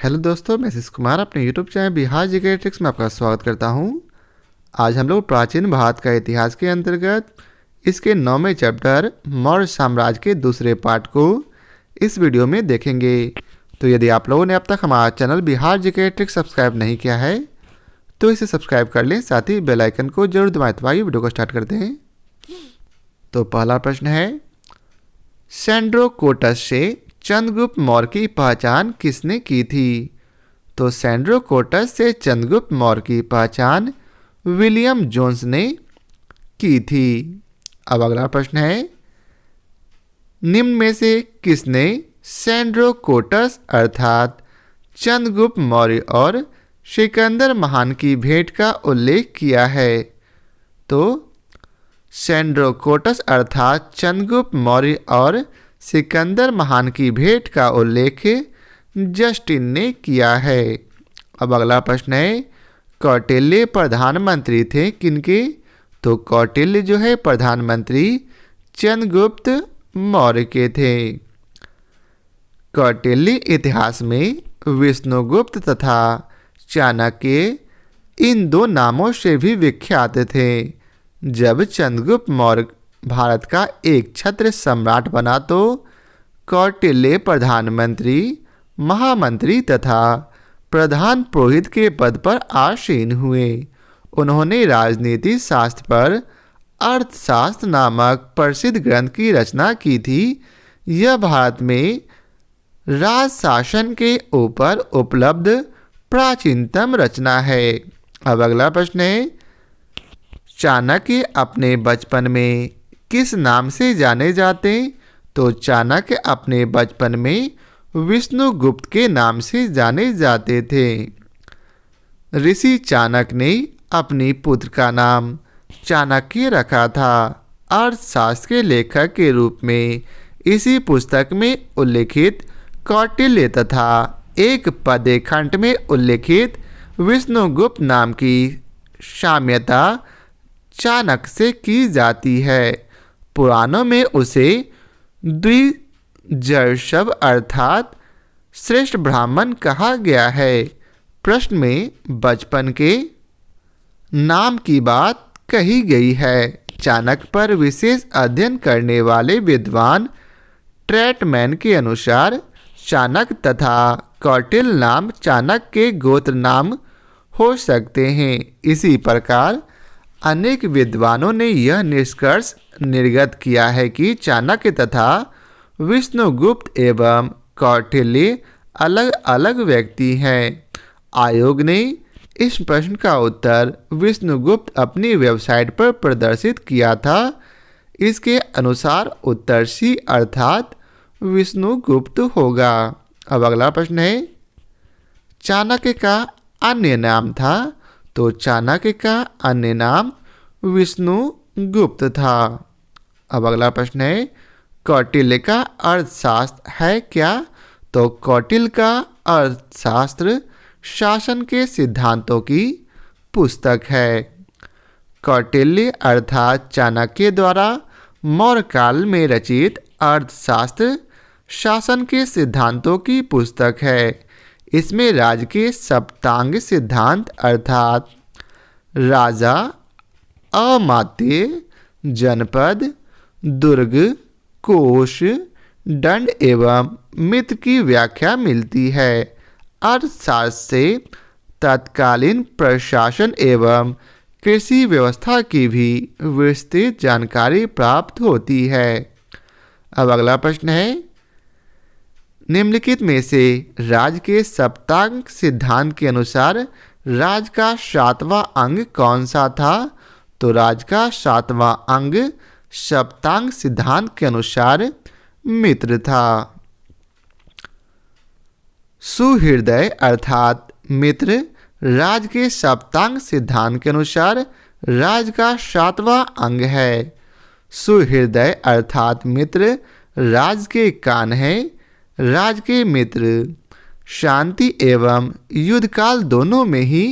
Hello दोस्तों, मैं आशीष कुमार अपने YouTube channel Bihar GK tricks में आपका स्वागत करता हूं। आज हम लोग प्राचीन भारत का इतिहास के अंतर्गत इसके 9वें चैप्टर मौर्य साम्राज्य के दूसरे पार्ट को इस वीडियो में देखेंगे। तो यदि आप लोगों ने अब तक हमारा channel Bihar GK tricks subscribe नहीं किया है तो इसे सब्सक्राइब कर लें, साथ ही बेल आइकन को जरूर दबाएं। तो आइए वीडियो को स्टार्ट करते हैं। तो पहला प्रश्न है, सैंड्रोकोटस से चंद्रगुप्त मौर्य की पहचान किसने की थी? तो सैंड्रोकोटस से चंद्रगुप्त मौर्य की पहचान विलियम जोन्स ने की थी। अब अगला प्रश्न है, निम्न में से किसने सैंड्रोकोटस अर्थात चंद्रगुप्त मौर्य और सिकंदर महान की भेंट का उल्लेख किया है? तो सैंड्रोकोटस अर्थात चंद्रगुप्त मौर्य और सिकंदर महान की भेंट का उल्लेख जस्टिन ने किया है। अब अगला प्रश्न है, कौटिल्य प्रधानमंत्री थे किनके? तो कौटिल्य जो है प्रधानमंत्री चंद्रगुप्त मौर्य के थे। कौटिल्य इतिहास में विष्णुगुप्त तथा चाणक्य इन दो नामों से भी विख्यात थे। जब चंद्रगुप्त मौर्य भारत का एक छत्र सम्राट बना तो कौटिल्य प्रधानमंत्री, महामंत्री तथा प्रधान पुरोहित के पद पर आसीन हुए। उन्होंने राजनीति शास्त्र पर अर्थशास्त्र नामक प्रसिद्ध ग्रंथ की रचना की थी। यह भारत में राज शासन के ऊपर उपलब्ध प्राचीनतम रचना है। अब अगला प्रश्न है, चाणक्य अपने बचपन में किस नाम से जाने जाते? तो चाणक्य अपने बचपन में विष्णुगुप्त के नाम से जाने जाते थे। ऋषि चाणक्य ने अपनी पुत्र का नाम चाणक्य रखा था। अर्थशास्त्र के लेखक के रूप में इसी पुस्तक में उल्लेखित कौटिल्य तथा एक पद्य खंड में उल्लेखित विष्णुगुप्त नाम की साम्यता चाणक्य से की जाती है। पुराणों में उसे द्विजर्षभ अर्थात श्रेष्ठ ब्राह्मण कहा गया है। प्रश्न में बचपन के नाम की बात कही गई है। चाणक्य पर विशेष अध्ययन करने वाले विद्वान ट्रेटमैन के अनुसार चाणक्य तथा कौटिल्य नाम चाणक्य के गोत्र नाम हो सकते हैं। इसी प्रकार अनेक विद्वानों ने यह निष्कर्ष निर्गत किया है कि चाणक्य तथा विष्णुगुप्त एवं कौटिल्य अलग अलग व्यक्ति हैं। आयोग ने इस प्रश्न का उत्तर विष्णुगुप्त अपनी वेबसाइट पर प्रदर्शित किया था। इसके अनुसार उत्तर सी अर्थात विष्णुगुप्त होगा। अब अगला प्रश्न है, चाणक्य का अन्य नाम था? तो चाणक्य का अन्य नाम विष्णुगुप्त था। अब अगला प्रश्न है, कौटिल्य का अर्थशास्त्र है क्या? तो कौटिल्य का अर्थशास्त्र शासन के सिद्धांतों की पुस्तक है। कौटिल्य अर्थात चाणक्य द्वारा मौर्य काल में रचित अर्थशास्त्र शासन के सिद्धांतों की पुस्तक है। इसमें राज्य के सप्तांग सिद्धांत अर्थात राजा, अमात्य, जनपद, दुर्ग, कोष, दंड एवं मित्र की व्याख्या मिलती है। अर्थशास्त्र से तत्कालीन प्रशासन एवं कृषि व्यवस्था की भी विस्तृत जानकारी प्राप्त होती है। अब अगला प्रश्न है, निम्नलिखित में से राज्य के सप्तांग सिद्धांत के अनुसार राज्य का 7वां अंग कौन सा था? तो राज्य का 7वां अंग सप्तांग सिद्धांत के अनुसार मित्र था। सुहृदय अर्थात मित्र राज्य के सप्तांग सिद्धांत के अनुसार राज्य का 7वां अंग है। सुहृदय अर्थात मित्र राज्य के कान है। राज्य के मित्र शांति एवं युद्ध काल दोनों में ही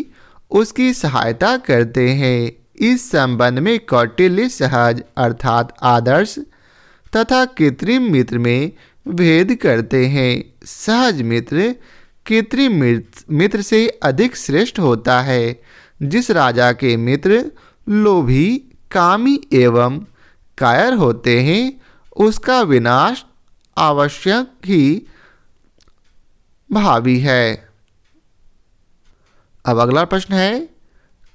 उसकी सहायता करते हैं। इस संबंध में कौटिल्य सहज अर्थात आदर्श तथा कृत्रिम मित्र में भेद करते हैं। सहज मित्र कृत्रिम मित्र से अधिक श्रेष्ठ होता है। जिस राजा के मित्र लोभी, कामी एवं कायर होते हैं, उसका विनाश आवश्यक ही भावी है। अब अगला प्रश्न है,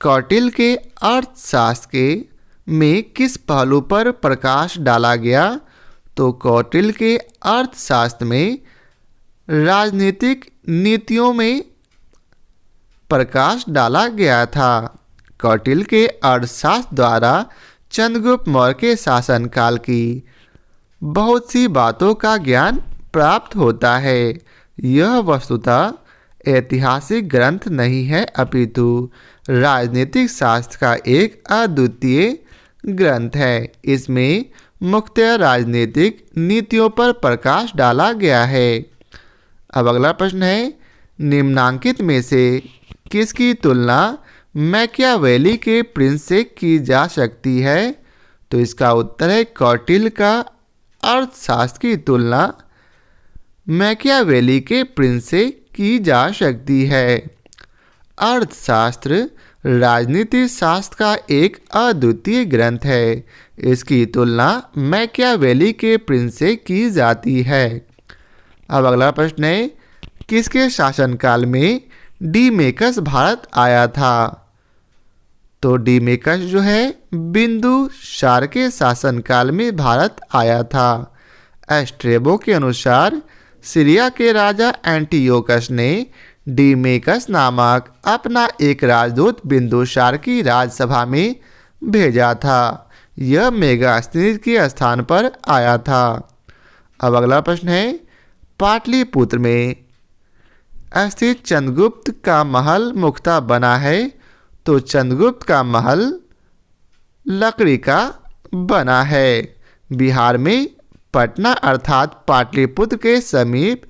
कौटिल्य के अर्थशास्त्र में किस पहलू पर प्रकाश डाला गया? तो कौटिल्य के अर्थशास्त्र में राजनीतिक नीतियों में प्रकाश डाला गया था। कौटिल्य के अर्थशास्त्र द्वारा चंद्रगुप्त मौर्य के शासनकाल की बहुत सी बातों का ज्ञान प्राप्त होता है। यह वस्तुतः ऐतिहासिक ग्रंथ नहीं है, अपितु राजनीतिक शास्त्र का एक अद्वितीय ग्रंथ है। इसमें मुख्यतः राजनीतिक नीतियों पर प्रकाश डाला गया है। अब अगला प्रश्न है, निम्नांकित में से किसकी तुलना मैकियावेली के प्रिंस से की जा सकती है? तो इसका उत्तर है कौटिल्य का अर्थशास्त्र की तुलना मैकियावेली के प्रिंस से की जा सकती है। अर्थशास्त्र राजनीति शास्त्र का एक अद्वितीय ग्रंथ है। इसकी तुलना मैकियावेली के प्रिंस से की जाती है। अब अगला प्रश्न है, किसके शासनकाल में डीमेकस भारत आया था? तो डीमेकस जो है बिंदुसार के शासनकाल में भारत आया था। एस्ट्रेबो के अनुसार सीरिया के राजा एंटियोकस ने डीमेकस नामक अपना एक राजदूत बिंदुसार की राजसभा में भेजा था। यह मेगास्थनीज के स्थान पर आया था। अब अगला प्रश्न है, पाटलिपुत्र में स्थित चंद्रगुप्त का महल मुख्यतः बना है? तो चंद्रगुप्त का महल लकड़ी का बना है। बिहार में पटना अर्थात पाटलिपुत्र के समीप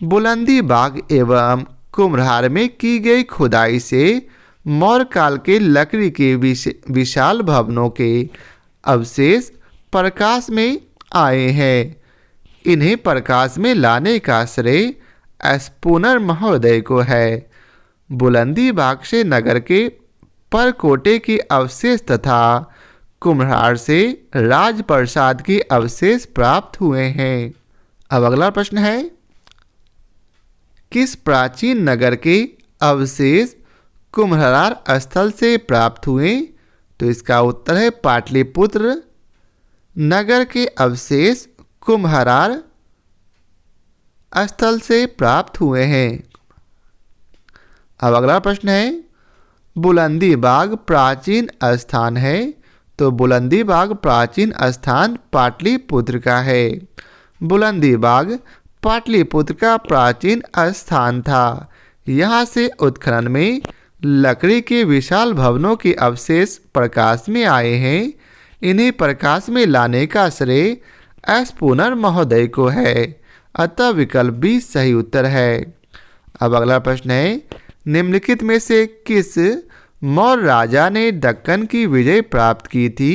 बुलंदी बाग एवं कुम्हरार में की गई खुदाई से मौर्य काल के लकड़ी के विशाल भवनों के अवशेष प्रकाश में आए हैं। इन्हें प्रकाश में लाने का श्रेय स्पूनर महोदय को है। बुलंदी बाग से नगर के परकोटे के अवशेष तथा कुम्हरार से राजप्रसाद के अवशेष प्राप्त हुए हैं। अब अगला प्रश्न है, किस प्राचीन नगर के अवशेष कुम्हरार स्थल से प्राप्त हुए? तो इसका उत्तर है पाटलिपुत्र नगर के अवशेष कुम्हरार स्थल से प्राप्त हुए हैं। अब अगला प्रश्न है, बुलंदी बाग प्राचीन स्थान है? तो बुलंदी बाग प्राचीन स्थान पाटलिपुत्र का है। बुलंदी बाग पाटलिपुत्र का प्राचीन स्थान था। यहाँ से उत्खनन में लकड़ी के विशाल भवनों के अवशेष प्रकाश में आए हैं। इन्हें प्रकाश में लाने का श्रेय स्पूनर महोदय को है। अतः विकल्प बी सही उत्तर है। अब अगला प्रश्न है, निम्नलिखित में से किस मौर्य राजा ने दक्कन की विजय प्राप्त की थी?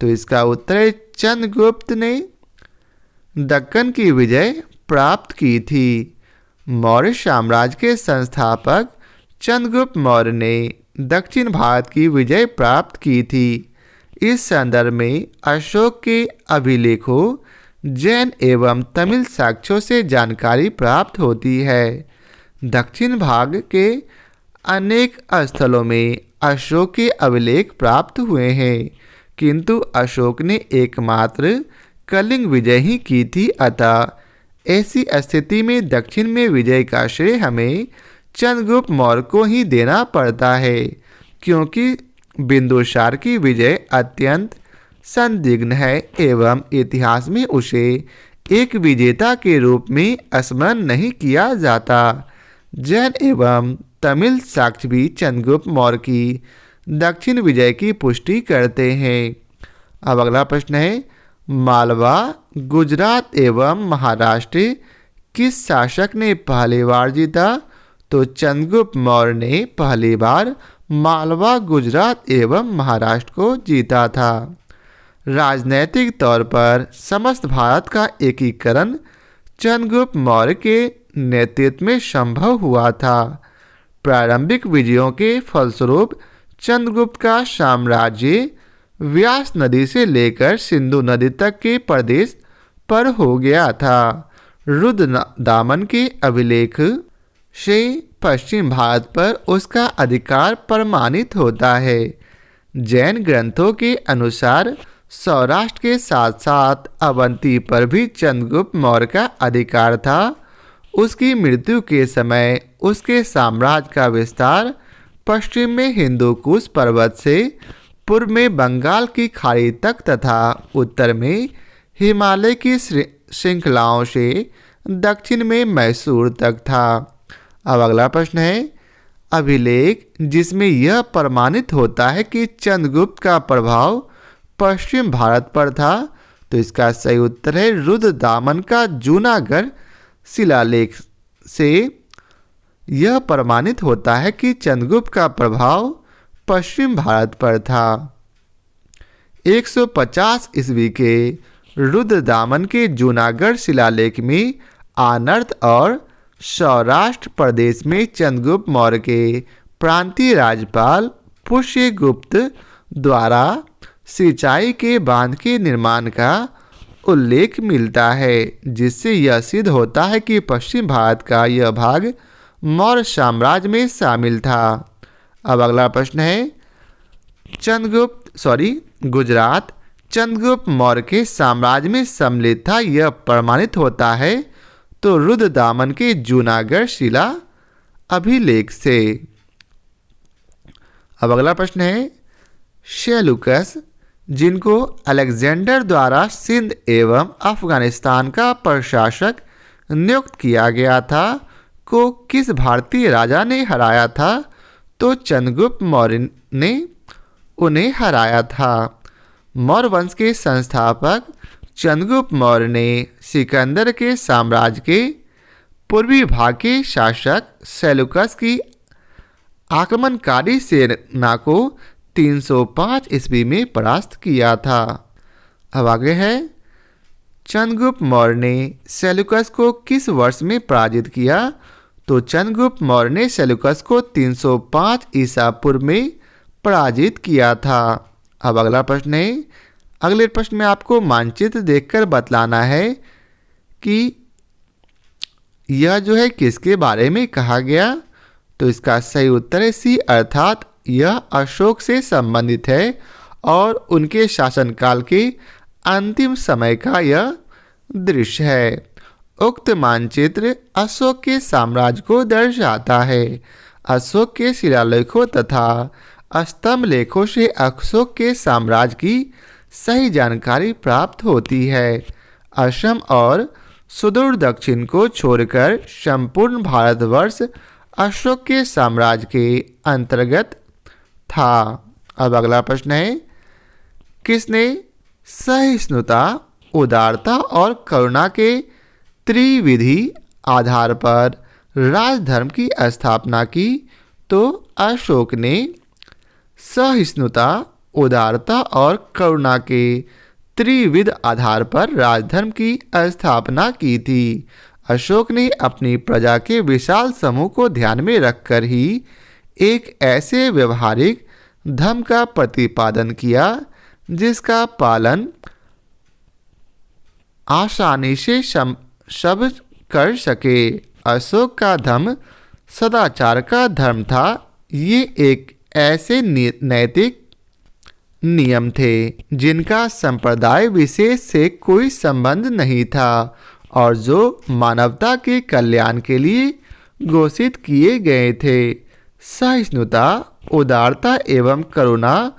तो इसका उत्तर है चंद्रगुप्त ने दक्कन की विजय प्राप्त की थी। मौर्य साम्राज्य के संस्थापक चंद्रगुप्त मौर्य ने दक्षिण भारत की विजय प्राप्त की थी। इस संदर्भ में अशोक के अभिलेखों, जैन एवं तमिल साक्ष्यों से जानकारी प्राप्त होती है। दक्षिण भाग के अनेक स्थलों में अशोक के अभिलेख प्राप्त हुए हैं, किंतु अशोक ने एकमात्र कलिंग विजय ही की थी। अतः ऐसी स्थिति में दक्षिण में विजय का श्रेय हमें चंद्रगुप्त मौर्य को ही देना पड़ता है, क्योंकि बिंदुसार की विजय अत्यंत संदिग्ध है एवं इतिहास में उसे एक विजेता के रूप में स्मरण नहीं किया जाता। जैन एवं तमिल साक्ष्य भी चंद्रगुप्त मौर्य की दक्षिण विजय की पुष्टि करते हैं। अब अगला प्रश्न है, मालवा, गुजरात एवं महाराष्ट्र किस शासक ने पहली बार जीता? तो चंद्रगुप्त मौर्य ने पहली बार मालवा, गुजरात एवं महाराष्ट्र को जीता था। राजनैतिक तौर पर समस्त भारत का एकीकरण चंद्रगुप्त मौर्य के नेतृत्व में संभव हुआ था। प्रारंभिक विजयों के फलस्वरूप चंद्रगुप्त का साम्राज्य व्यास नदी से लेकर सिंधु नदी तक के प्रदेश पर हो गया था। रुद्रदामन के अभिलेख से पश्चिम भारत पर उसका अधिकार प्रमाणित होता है। जैन ग्रंथों के अनुसार सौराष्ट्र के साथ साथ अवंती पर भी चंद्रगुप्त मौर्य का अधिकार था। उसकी मृत्यु के समय उसके साम्राज्य का विस्तार पश्चिम में हिंदूकुश पर्वत से, पूर्व में बंगाल की खाड़ी तक तथा उत्तर में हिमालय की श्रृंखलाओं से दक्षिण में मैसूर तक था। अब अगला प्रश्न है, अभिलेख जिसमें यह प्रमाणित होता है कि चंद्रगुप्त का प्रभाव पश्चिम भारत पर था। तो इसका सही उत्तर है रुद्रदामन का जूनागढ़ शिलालेख से यह प्रमाणित होता है कि चंद्रगुप्त का प्रभाव पश्चिम भारत पर था। 150 ईस्वी के रुद्रदामन के जूनागढ़ शिलालेख में आनर्त और सौराष्ट्र प्रदेश में चंद्रगुप्त मौर्य के प्रांतीय राज्यपाल पुष्यगुप्त द्वारा सिंचाई के बांध के निर्माण का उल्लेख मिलता है, जिससे यह सिद्ध होता है कि पश्चिम भारत का यह भाग मौर्य साम्राज्य में शामिल था। अब अगला प्रश्न है, गुजरात चंद्रगुप्त मौर्य के साम्राज्य में सम्मिलित था, यह प्रमाणित होता है तो रुद्रदामन के जूनागढ़ शिला अभिलेख से। अब अगला प्रश्न है, सेल्यूकस जिनको अलेक्जेंडर द्वारा सिंध एवं अफगानिस्तान का प्रशासक नियुक्त किया गया था, को किस भारतीय राजा ने हराया था? तो चंद्रगुप्त मौर्य ने उन्हें हराया था। मौर्य वंश के संस्थापक चंद्रगुप्त मौर्य ने सिकंदर के साम्राज्य के पूर्वी भाग के शासक सेल्यूकस की आक्रमणकारी सेना को 305 ईस्वी में परास्त किया था। अब आगे है, चंद्रगुप्त मौर्य ने सेल्यूकस को किस वर्ष में पराजित किया? तो चंद्रगुप्त मौर्य ने सेल्यूकस को 305 ईसा पूर्व में पराजित किया था। अब अगला प्रश्न है, अगले प्रश्न में आपको मानचित्र देखकर बतलाना है कि यह जो है किसके बारे में कहा गया। तो इसका सही उत्तर है सी, अर्थात यह अशोक से संबंधित है और उनके शासनकाल के अंतिम समय का यह दृश्य है। उक्त मानचित्र अशोक के साम्राज्य को दर्शाता है। अशोक के शिलालेखों तथा स्तंभ लेखों से अशोक के साम्राज्य की सही जानकारी प्राप्त होती है। असम और सुदूर दक्षिण को छोड़कर संपूर्ण भारतवर्ष अशोक के साम्राज्य के अंतर्गत था। अब अगला प्रश्न है, किसने सहिष्णुता, उदारता और करुणा के त्रिविधि आधार पर राजधर्म की स्थापना की? तो अशोक ने सहिष्णुता, उदारता और करुणा के त्रिविध आधार पर राजधर्म की स्थापना की थी। अशोक ने अपनी प्रजा के विशाल समूह को ध्यान में रखकर ही एक ऐसे व्यवहारिक धर्म का प्रतिपादन किया जिसका पालन आसानी से सब कर सके। अशोक का धर्म सदाचार का धर्म था। ये एक ऐसे नैतिक नियम थे जिनका संप्रदाय विशेष से कोई संबंध नहीं था और जो मानवता के कल्याण के लिए घोषित किए गए थे। सहिष्णुता, उदारता एवं करुणा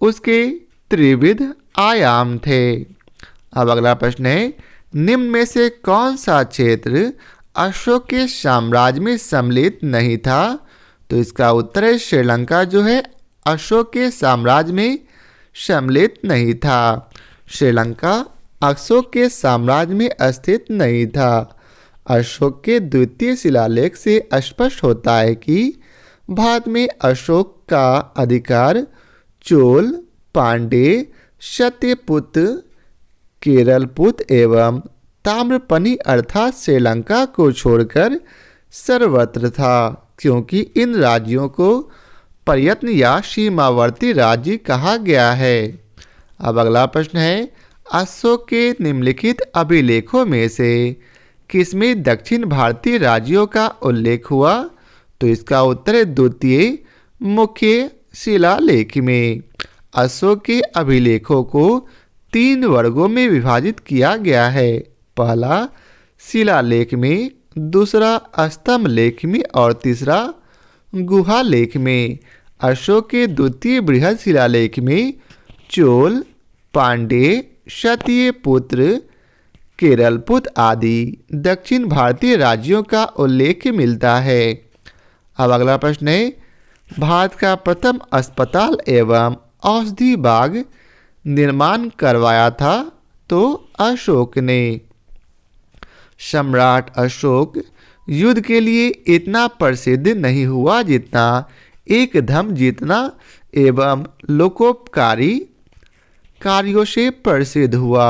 उसके त्रिविध आयाम थे। अब अगला प्रश्न है, निम्न में से कौन सा क्षेत्र अशोक के साम्राज्य में सम्मिलित नहीं था? तो इसका उत्तर है श्रीलंका जो है अशोक के साम्राज्य में सम्मिलित नहीं था। श्रीलंका अशोक के साम्राज्य में स्थित नहीं था। अशोक के द्वितीय शिलालेख से स्पष्ट होता है कि भारत में अशोक का अधिकार चोल, पांड्य, सत्यपुत्र, केरलपुत्र एवं ताम्रपनी अर्थात श्रीलंका को छोड़कर सर्वत्र था, क्योंकि इन राज्यों को प्रयत्न या सीमावर्ती राज्य कहा गया है। अब अगला प्रश्न है, अशोक के निम्नलिखित अभिलेखों में से किसमें दक्षिण भारतीय राज्यों का उल्लेख हुआ? तो इसका उत्तर है द्वितीय मुख्य शिलालेख में। अशोक के अभिलेखों को 3 वर्गों में विभाजित किया गया है। पहला शिलालेख में, दूसरा स्तंभ लेख में और तीसरा गुहा लेख में। अशोक के द्वितीय बृहद शिलालेख में चोल, पांड्य, क्षत्रिय पुत्र, केरल पुत्र आदि दक्षिण भारतीय राज्यों का उल्लेख मिलता है। अब अगला प्रश्न है, भारत का प्रथम अस्पताल एवं औषधि बाग निर्माण करवाया था? तो अशोक ने। सम्राट अशोक युद्ध के लिए इतना प्रसिद्ध नहीं हुआ जितना एकदम जीतना एवं लोकोपकारी कार्यों से प्रसिद्ध हुआ।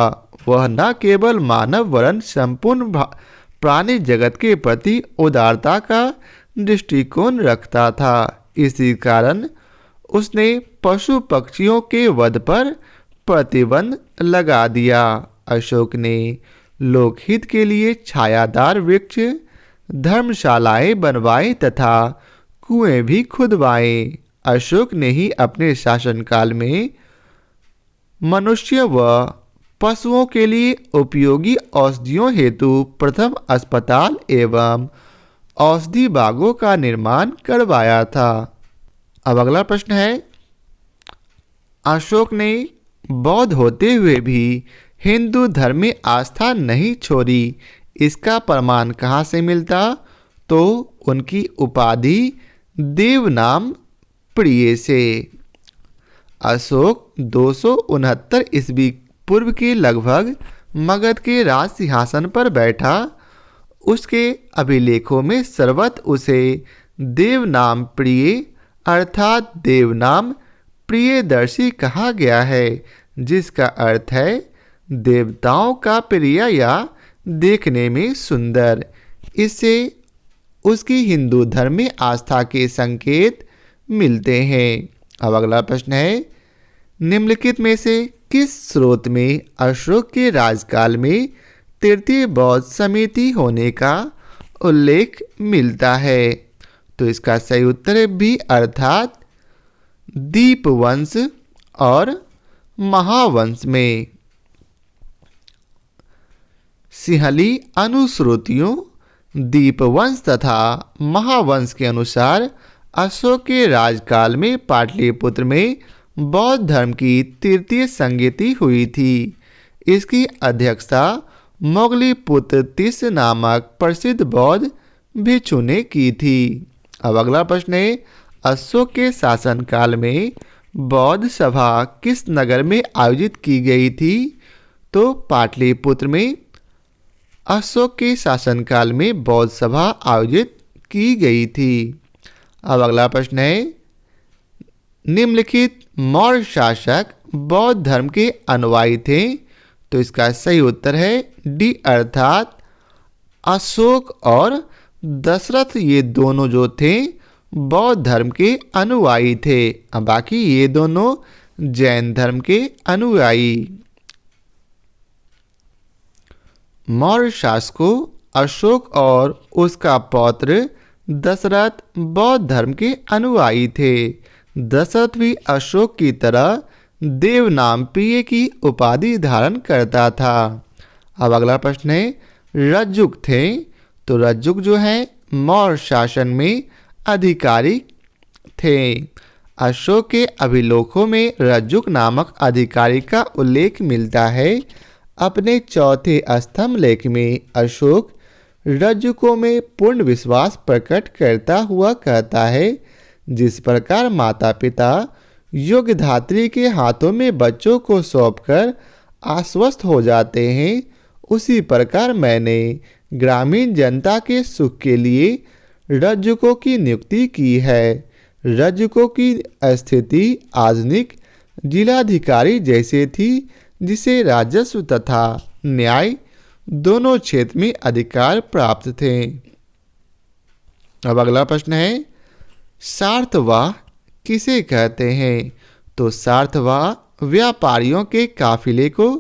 वह न केवल मानव वरन संपूर्ण प्राणी जगत के प्रति उदारता का दृष्टिकोण रखता था। इसी कारण उसने पशु पक्षियों के वध पर प्रतिबंध लगा दिया। अशोक ने लोकहित के लिए छायादार वृक्ष, धर्मशालाएं बनवाई तथा कुएं भी खुदवाए। अशोक ने ही अपने शासनकाल में मनुष्य व पशुओं के लिए उपयोगी औषधियों हेतु प्रथम अस्पताल एवं औषधि बागों का निर्माण करवाया था। अब अगला प्रश्न है, अशोक ने बौद्ध होते हुए भी हिंदू धर्म में आस्था नहीं छोड़ी। इसका प्रमाण कहाँ से मिलता? तो उनकी उपाधि देवनाम प्रिय से। अशोक 269 ईस्वी पूर्व के लगभग मगध के राज सिंहासन पर बैठा। उसके अभिलेखों में सर्वत्र उसे देवनाम प्रिय अर्थात देवनाम प्रियदर्शी कहा गया है, जिसका अर्थ है देवताओं का प्रिय या देखने में सुंदर। इससे उसकी हिंदू धर्म में आस्था के संकेत मिलते हैं। अब अगला प्रश्न है, निम्नलिखित में से किस स्रोत में अशोक के राजकाल में तृतीय बौद्ध समिति होने का उल्लेख मिलता है? तो इसका सही उत्तर है बी अर्थात दीपवंश और महावंश में। सिंहली अनुश्रुतियों दीपवंश तथा महावंश के अनुसार अशोक के राजकाल में पाटलिपुत्र में बौद्ध धर्म की तृतीय संगति हुई थी। इसकी अध्यक्षता मोगली पुत्र तिस नामक प्रसिद्ध बौद्ध भिक्षु ने की थी। अब अगला प्रश्न है, अशोक के शासनकाल में बौद्ध सभा किस नगर में आयोजित की गई थी? तो पाटलिपुत्र में अशोक के शासनकाल में बौद्ध सभा आयोजित की गई थी। अब अगला प्रश्न है, निम्नलिखित मौर्य शासक बौद्ध धर्म के अनुयायी थे? तो इसका सही उत्तर है डी अर्थात अशोक और दशरथ। ये दोनों जो थे बौद्ध धर्म के अनुयायी थे, बाकी ये दोनों जैन धर्म के अनुयायी। मौर्य शासकों अशोक और उसका पौत्र दशरथ बौद्ध धर्म के अनुयायी थे। दशरथ भी अशोक की तरह देवनाम प्रिय की उपाधि धारण करता था। अब अगला प्रश्न है, रज्जुक थे? तो रज्जुक जो है मौर्य शासन में अधिकारी थे। अशोक के अभिलेखों में रज्जुक नामक अधिकारी का उल्लेख मिलता है। अपने चौथे स्तंभ लेख में अशोक रज्जुकों में पूर्ण विश्वास प्रकट करता हुआ कहता है, जिस प्रकार माता पिता योग्य धात्री के हाथों में बच्चों को सौंपकर आश्वस्त हो जाते हैं, उसी प्रकार मैंने ग्रामीण जनता के सुख के लिए रज्जुकों की नियुक्ति की है। रज्जुकों की स्थिति आधुनिक जिलाधिकारी जैसे थी, जिसे राजस्व तथा न्याय दोनों क्षेत्र में अधिकार प्राप्त थे। अब अगला प्रश्न है, सार्थवाह किसे कहते हैं? तो सार्थवाह व्यापारियों के काफिले को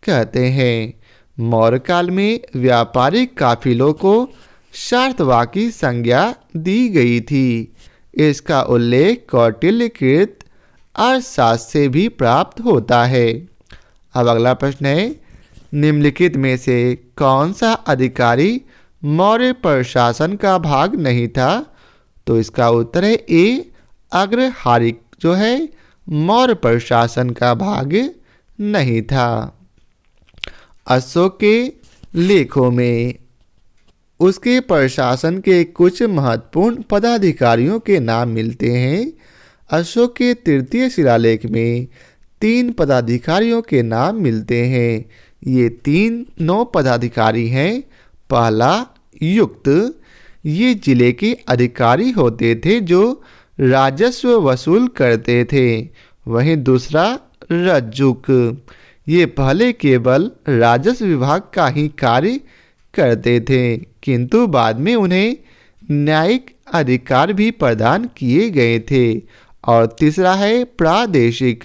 कहते हैं। मौर्य काल में व्यापारिक काफिलों को सार्थवाह की संज्ञा दी गई थी। इसका उल्लेख कौटिल्यकृत अर्थशास्त्र से भी प्राप्त होता है। अब अगला प्रश्न है, निम्नलिखित में से कौन सा अधिकारी मौर्य प्रशासन का भाग नहीं था? तो इसका उत्तर है ए, अग्रहारिक जो है मौर्य प्रशासन का भाग नहीं था। अशोक के लेखों में उसके प्रशासन के कुछ महत्वपूर्ण पदाधिकारियों के नाम मिलते हैं। अशोक के तृतीय शिलालेख में 3 पदाधिकारियों के नाम मिलते हैं। ये 3 पदाधिकारी हैं। पहला युक्त, ये जिले के अधिकारी होते थे जो राजस्व वसूल करते थे। वहीं दूसरा रज्जुक, ये पहले केवल राजस्व विभाग का ही कार्य करते थे, किंतु बाद में उन्हें न्यायिक अधिकार भी प्रदान किए गए थे। और तीसरा है प्रादेशिक,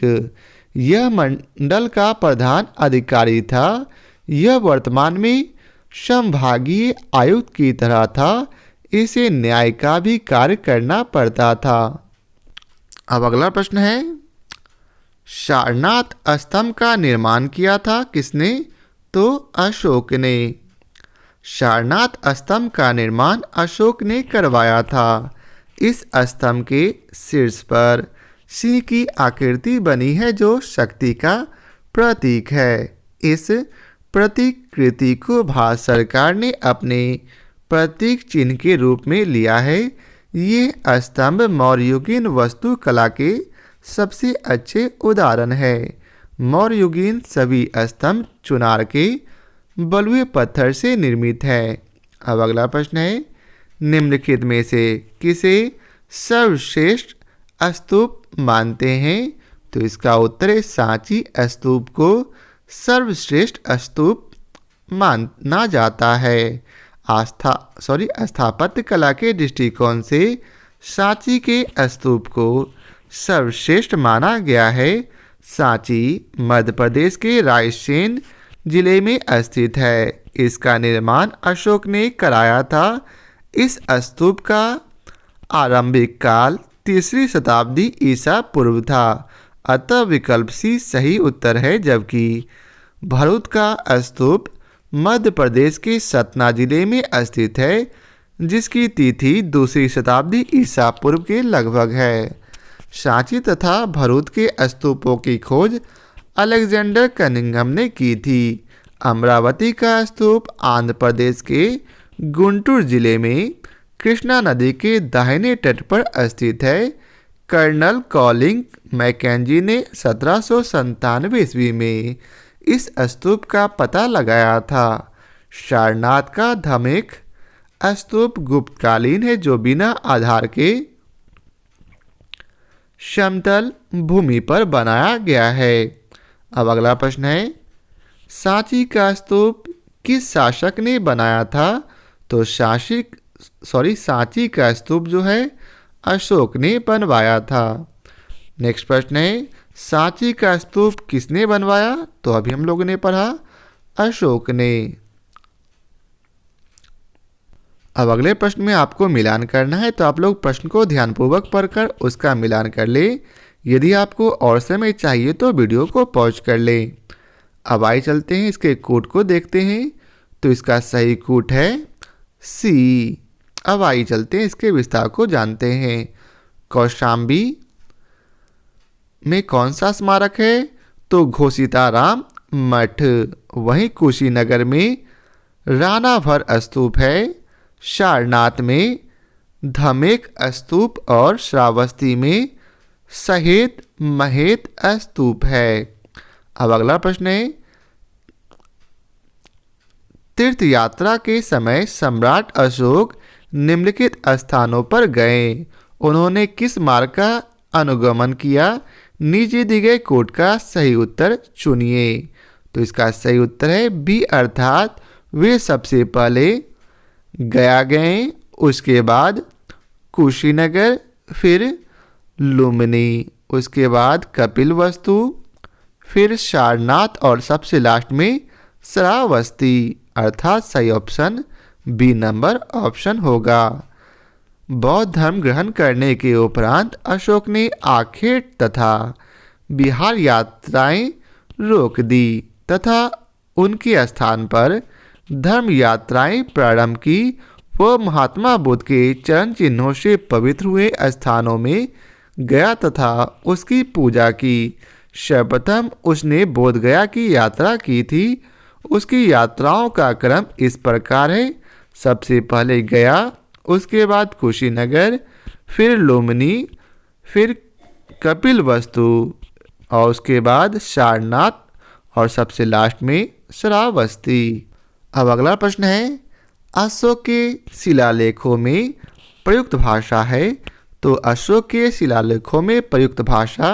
यह मंडल का प्रधान अधिकारी था। यह वर्तमान में संभागीय आयुक्त की तरह था। इसे न्याय का भी कार्य करना पड़ता था। अब अगला प्रश्न है, सारनाथ स्तंभ का निर्माण किया था किसने? तो अशोक ने। सारनाथ स्तंभ का निर्माण अशोक ने करवाया था। इस स्तंभ के शीर्ष पर सिंह की आकृति बनी है जो शक्ति का प्रतीक है। इस प्रतिकृति को भारत सरकार ने अपने प्रतीक चिन्ह के रूप में लिया है। ये स्तंभ मौर्ययुगीन वास्तुकला के सबसे अच्छे उदाहरण है। मौर्ययुगीन सभी स्तंभ चुनार के बलुए पत्थर से निर्मित है। अब अगला प्रश्न है, निम्नलिखित में से किसे सर्वश्रेष्ठ स्तूप मानते हैं? तो इसका उत्तर है सांची स्तूप को सर्वश्रेष्ठ स्तूप माना जाता है। स्थापत्य कला के दृष्टिकोण से सांची के स्तूप को सर्वश्रेष्ठ माना गया है। सांची मध्य प्रदेश के रायसेन जिले में स्थित है। इसका निर्माण अशोक ने कराया था। इस स्तूप का आरंभिक काल 3री शताब्दी ईसा पूर्व था। अतः विकल्प सी सही उत्तर है, जबकि भरूच का स्तूप मध्य प्रदेश के सतना जिले में स्थित है, जिसकी तिथि 2री शताब्दी ईसा पूर्व के लगभग है। सांची तथा भरूच के स्तूपों की खोज अलेक्जेंडर कनिंघम ने की थी। अमरावती का स्तूप आंध्र प्रदेश के गुंटूर जिले में कृष्णा नदी के दाहिने तट पर स्थित है। कर्नल कॉलिंग मैकेंजी ने 1797 ईस्वी में इस स्तूप का पता लगाया था। सारनाथ का धमेख स्तूप गुप्तकालीन है, जो बिना आधार के समतल भूमि पर बनाया गया है। अब अगला प्रश्न है, सांची का स्तूप किस शासक ने बनाया था? तो सांची का स्तूप जो है अशोक ने बनवाया था। नेक्स्ट प्रश्न है, सांची का स्तूप किसने बनवाया? तो अभी हम लोगों ने पढ़ा अशोक ने। अब अगले प्रश्न में आपको मिलान करना है, तो आप लोग प्रश्न को ध्यानपूर्वक पढ़कर उसका मिलान कर ले। यदि आपको और समय चाहिए तो वीडियो को पॉज कर ले। अब आइए चलते हैं, इसके कूट को देखते हैं। तो इसका सही कूट है सी। अब आइए चलते हैं, इसके विस्तार को जानते हैं। कौशाम्बी में कौन सा स्मारक है? तो घोषिताराम मठ। वहीं कुशीनगर में राणाभर स्तूप है। सारनाथ में धमेख स्तूप और श्रावस्ती में सहेत महेत स्तूप है। अब अगला प्रश्न है, तीर्थ यात्रा के समय सम्राट अशोक निम्नलिखित स्थानों पर गए। उन्होंने किस मार्ग का अनुगमन किया? नीचे दिए गए कोड का सही उत्तर चुनिए। तो इसका सही उत्तर है बी, अर्थात वे सबसे पहले गया गए, उसके बाद कुशीनगर, फिर लुम्बिनी, उसके बाद कपिलवस्तु, फिर सारनाथ और सबसे लास्ट में श्रावस्ती। अर्थात सही ऑप्शन बी नंबर ऑप्शन होगा। बौद्ध धर्म ग्रहण करने के उपरांत अशोक ने आखेट तथा बिहार यात्राएं रोक दी तथा उनके स्थान पर धर्म यात्राएं प्रारंभ की। वह महात्मा बुद्ध के चरण चिन्हों से पवित्र हुए स्थानों में गया तथा उसकी पूजा की। सर्वप्रथम उसने बोध गया की यात्रा की थी। उसकी यात्राओं का क्रम इस प्रकार है: सबसे पहले गया, उसके बाद कुशीनगर, फिर लुम्बिनी, फिर कपिलवस्तु और उसके बाद सारनाथ और सबसे लास्ट में श्रावस्ती। अब अगला प्रश्न है, अशोक के शिलालेखों में प्रयुक्त भाषा है, तो अशोक के शिलालेखों में प्रयुक्त भाषा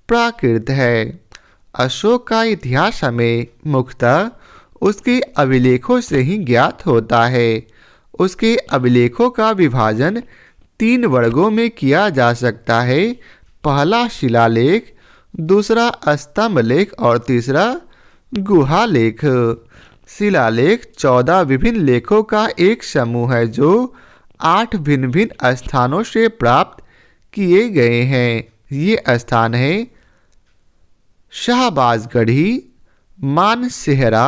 प्राकृत है। अशोक का इतिहास हमें मुख्यतः उसके अभिलेखों से ही ज्ञात होता है। उसके अभिलेखों का विभाजन 3 वर्गों में किया जा सकता है। पहला शिलालेख, दूसरा स्तंभ लेख और तीसरा गुहा लेख। शिलालेख 14 विभिन्न लेखों का एक समूह है जो 8 भिन्न भिन्न स्थानों से प्राप्त किए गए हैं। ये स्थान है शाहबाजगढ़ी, मानसेहरा,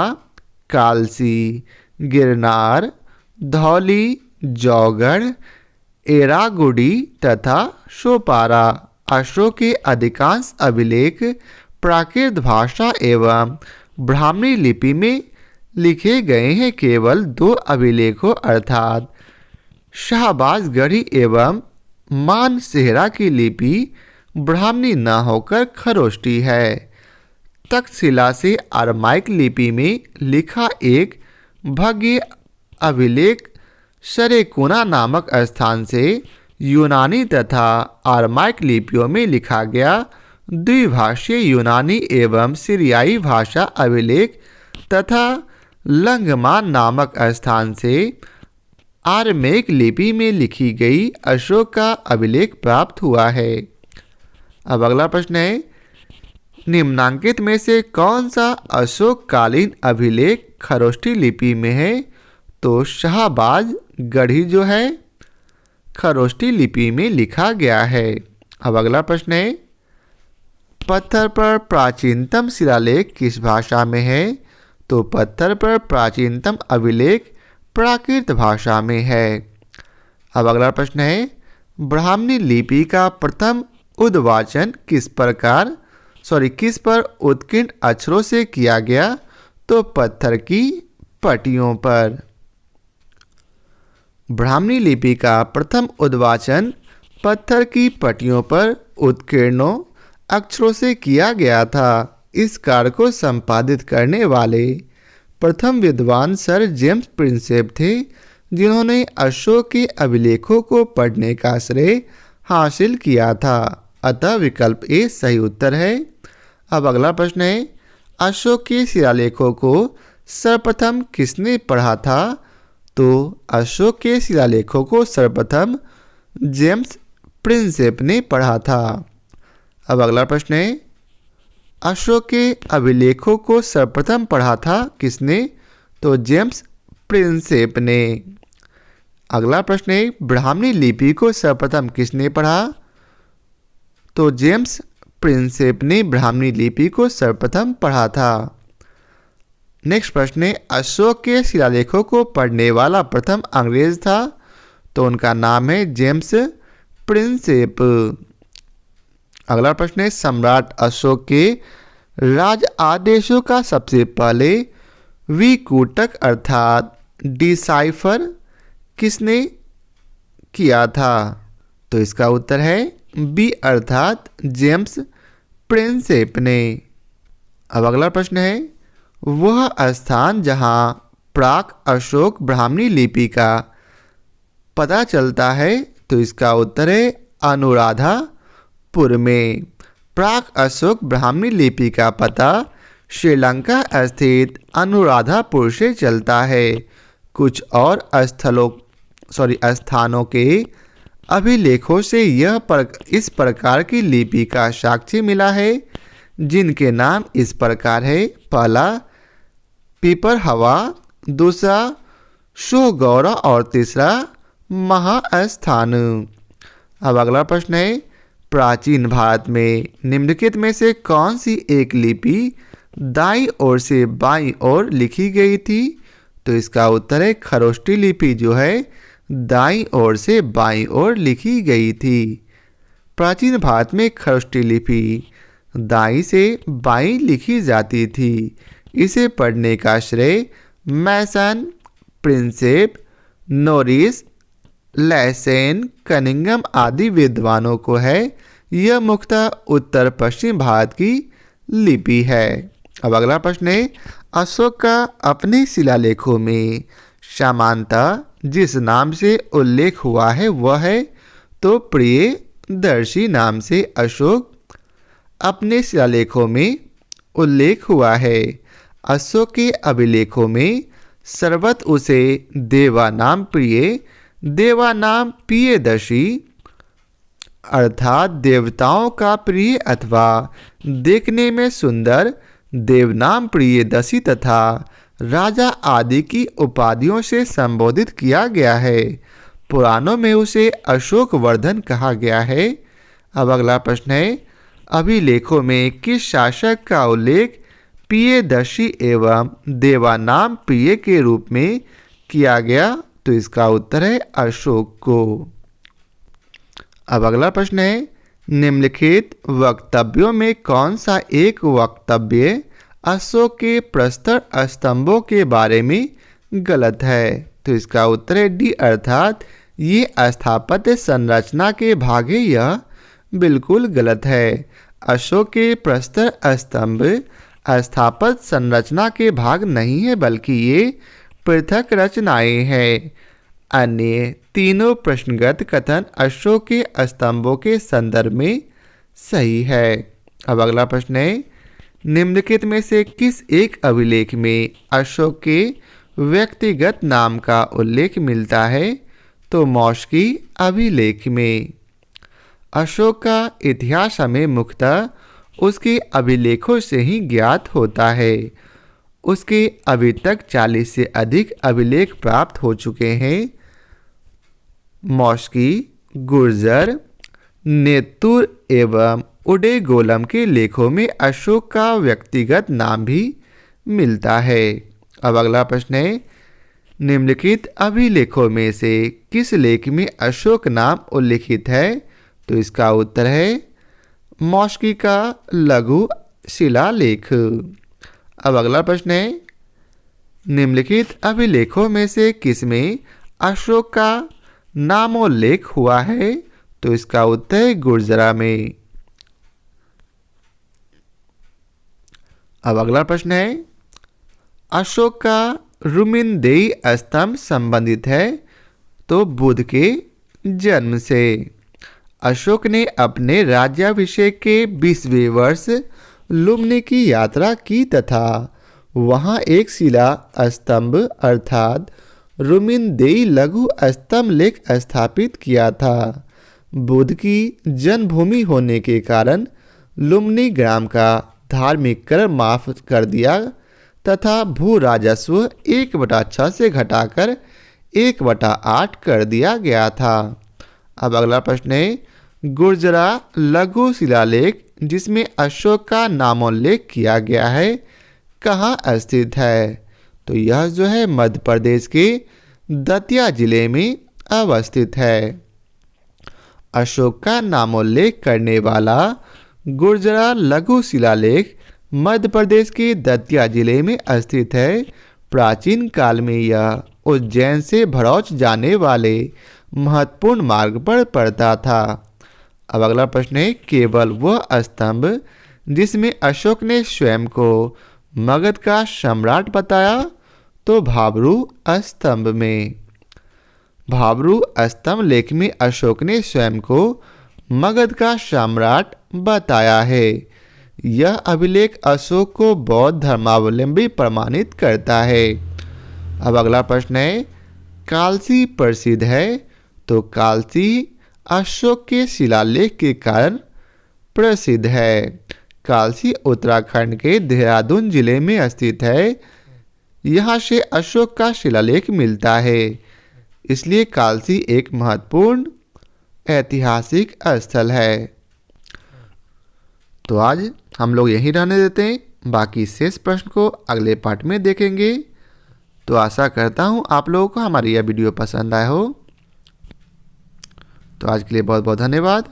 कालसी, गिरनार, धौली, जौगढ़, एरागुडी तथा सोपारा। अशोक के अधिकांश अभिलेख प्राकृत भाषा एवं ब्राह्मणी लिपि में लिखे गए हैं। केवल 2 अभिलेखों अर्थात शाहबाजगढ़ी एवं मानसेहरा की लिपि ब्राह्मणी न होकर खरोष्टी है। तक्षशिला से अरमाइक लिपि में लिखा एक भव्य अभिलेख सरेकुना नामक स्थान से यूनानी तथा अरमाइक लिपियों में लिखा गया द्विभाषीय यूनानी एवं सीरियाई भाषा अभिलेख तथा लंगमान नामक स्थान से आरमेक लिपि में लिखी गई अशोक का अभिलेख प्राप्त हुआ है। अब अगला प्रश्न है, निम्नांकित में से कौन सा अशोककालीन अभिलेख खरोष्टी लिपि में है? तो शाहबाजगढ़ी जो है खरोष्टी लिपि में लिखा गया है। अब अगला प्रश्न है, पत्थर पर प्राचीनतम शिलालेख किस भाषा में है? तो पत्थर पर प्राचीनतम अभिलेख प्राकृत भाषा में है। अब अगला प्रश्न है, ब्राह्मणी लिपि का प्रथम उद्वाचन किस पर उत्कीर्ण अक्षरों से किया गया? तो पत्थर की पट्टियों पर। ब्राह्मणी लिपि का प्रथम उद्वाचन पत्थर की पट्टियों पर उत्कीर्णों अक्षरों से किया गया था। इस कार्य को संपादित करने वाले प्रथम विद्वान सर जेम्स प्रिंसेप थे, जिन्होंने अशोक के अभिलेखों को पढ़ने का श्रेय हासिल किया था। अतः विकल्प ए सही उत्तर है। अब अगला प्रश्न है, अशोक के शिलालेखों को सर्वप्रथम किसने पढ़ा था? तो अशोक के शिलालेखों को सर्वप्रथम जेम्स प्रिंसेप ने पढ़ा था। अब अगला प्रश्न है, अशोक के अभिलेखों को सर्वप्रथम पढ़ा था किसने? तो जेम्स प्रिंसेप ने। अगला प्रश्न है, ब्राह्मणी लिपि को सर्वप्रथम किसने पढ़ा? तो जेम्स प्रिंसेप ने ब्राह्मणी लिपि को सर्वप्रथम पढ़ा था। नेक्स्ट प्रश्न है, अशोक के शिलालेखों को पढ़ने वाला प्रथम अंग्रेज था? तो उनका नाम है जेम्स प्रिंसेप। अगला प्रश्न है, सम्राट अशोक के राज आदेशों का सबसे पहले विकूटक अर्थात डिसाइफर किसने किया था? तो इसका उत्तर है बी अर्थात जेम्स प्रिंसेप ने। अब अगला प्रश्न है, वह स्थान जहां प्राक अशोक ब्राह्मणी लिपि का पता चलता है? तो इसका उत्तर है अनुराधापुर में। प्राक अशोक ब्राह्मणी लिपि का पता श्रीलंका स्थित अनुराधापुर से चलता है। कुछ और स्थानों के अभिलेखों से इस प्रकार की लिपि का साक्ष्य मिला है, जिनके नाम इस प्रकार है। पहला पीपरहवा, दूसरा सोहगौरा और तीसरा महास्थान। अब अगला प्रश्न है, प्राचीन भारत में निम्नलिखित में से कौन सी एक लिपि दाईं ओर से बाईं ओर लिखी गई थी? तो इसका उत्तर है खरोष्टी लिपि जो है दाईं ओर से बाईं ओर लिखी गई थी। प्राचीन भारत में खरोष्टी लिपि दाईं से बाईं लिखी जाती थी। इसे पढ़ने का श्रेय मैसन, प्रिंसेप, नोरिस, लैसेन, कनिंगम आदि विद्वानों को है। यह मुख्यतः उत्तर पश्चिम भारत की लिपि है। अब अगला प्रश्न है, अशोक का अपने शिलालेखों में सामान्यतः जिस नाम से उल्लेख हुआ है वह है, तो प्रियदर्शी नाम से अशोक अपने शिलालेखों में उल्लेख हुआ है। अशोक के अभिलेखों में सर्वत्र उसे देवा नाम प्रियदर्शी अर्थात देवताओं का प्रिय अथवा देखने में सुंदर देवनाम प्रियदर्शी तथा राजा आदि की उपाधियों से संबोधित किया गया है। पुराणों में उसे अशोक वर्धन कहा गया है। अब अगला प्रश्न है, अभिलेखों में किस शासक का उल्लेख प्रियदर्शी एवं देवानाम प्रिय के रूप में किया गया? तो इसका उत्तर है अशोक को। अब अगला प्रश्न है, निम्नलिखित वक्तव्यों में कौन सा एक वक्तव्य अशोक के प्रस्तर स्तंभों के बारे में गलत है? तो इसका उत्तर है डी, अर्थात ये स्थापत्य संरचना के भाग है। यह बिल्कुल गलत है। अशोक के प्रस्तर स्तंभ स्थापत्य संरचना के भाग नहीं है, बल्कि ये पृथक रचनाएं हैं। अन्य तीनों प्रश्नगत कथन अशोक के स्तंभों के संदर्भ में सही है। अब अगला प्रश्न है, निम्नलिखित में से किस एक अभिलेख में अशोक के व्यक्तिगत नाम का उल्लेख मिलता है? तो मौशिकी अभिलेख में। अशोक का इतिहास हमें मुख्यतः उसके अभिलेखों से ही ज्ञात होता है। उसके अभी तक 40 से अधिक अभिलेख प्राप्त हो चुके हैं। मौशिकी, गुर्जर, नेतुर एवं उडेगोलम के लेखों में अशोक का व्यक्तिगत नाम भी मिलता है। अब अगला प्रश्न है, निम्नलिखित अभिलेखों में से किस लेख में अशोक नाम उल्लिखित है? तो इसका उत्तर है मौशिकी का लघु शिलालेख। अब अगला प्रश्न है, निम्नलिखित अभिलेखों में से किसमें अशोक का नामोल्लेख हुआ है? तो इसका उत्तर है गुर्जरा में। अब अगला प्रश्न है, अशोक का रुमिनदेई स्तंभ संबंधित है? तो बुध के जन्म से। अशोक ने अपने राज्याभिषेक के 20वें वर्ष लुम्नी की यात्रा की तथा वहां एक शिला स्तंभ अर्थात रुमिनदेई लघु स्तंभ लेख स्थापित किया था। बुद्ध की जन्मभूमि होने के कारण लुम्नी ग्राम का धार्मिक कर माफ कर दिया तथा भू राजस्व 1/6 से घटाकर 1/8 कर दिया गया था। अब अगला प्रश्न है, गुर्जरा लघु शिलालेख जिसमें अशोक का नामोल्लेख किया गया है कहाँ स्थित है? तो यह जो है मध्य प्रदेश के दतिया जिले में अवस्थित है। अशोक का नामोल्लेख करने वाला गुर्जरा लघु शिलालेख मध्य प्रदेश के दतिया जिले में स्थित है। प्राचीन काल में यह उज्जैन से भरौच जाने वाले महत्वपूर्ण मार्ग पर पड़ता था। अब अगला प्रश्न है, केवल वह स्तंभ जिसमें अशोक ने स्वयं को मगध का सम्राट बताया? तो भाब्रू स्तंभ में। भाब्रू स्तंभ लेख में अशोक ने स्वयं को मगध का सम्राट बताया है। यह अभिलेख अशोक को बौद्ध धर्मावलंबी प्रमाणित करता है। अब अगला प्रश्न है, कालसी प्रसिद्ध है, तो कालसी अशोक के शिलालेख के कारण प्रसिद्ध है। कालसी उत्तराखंड के देहरादून जिले में स्थित है। यहाँ से अशोक का शिलालेख मिलता है, इसलिए कालसी एक महत्वपूर्ण ऐतिहासिक स्थल है। तो आज हम लोग यहीं रहने देते हैं, बाकी शेष प्रश्न को अगले पार्ट में देखेंगे। तो आशा करता हूँ आप लोगों को हमारी यह वीडियो पसंद आया हो। तो आज के लिए बहुत बहुत धन्यवाद।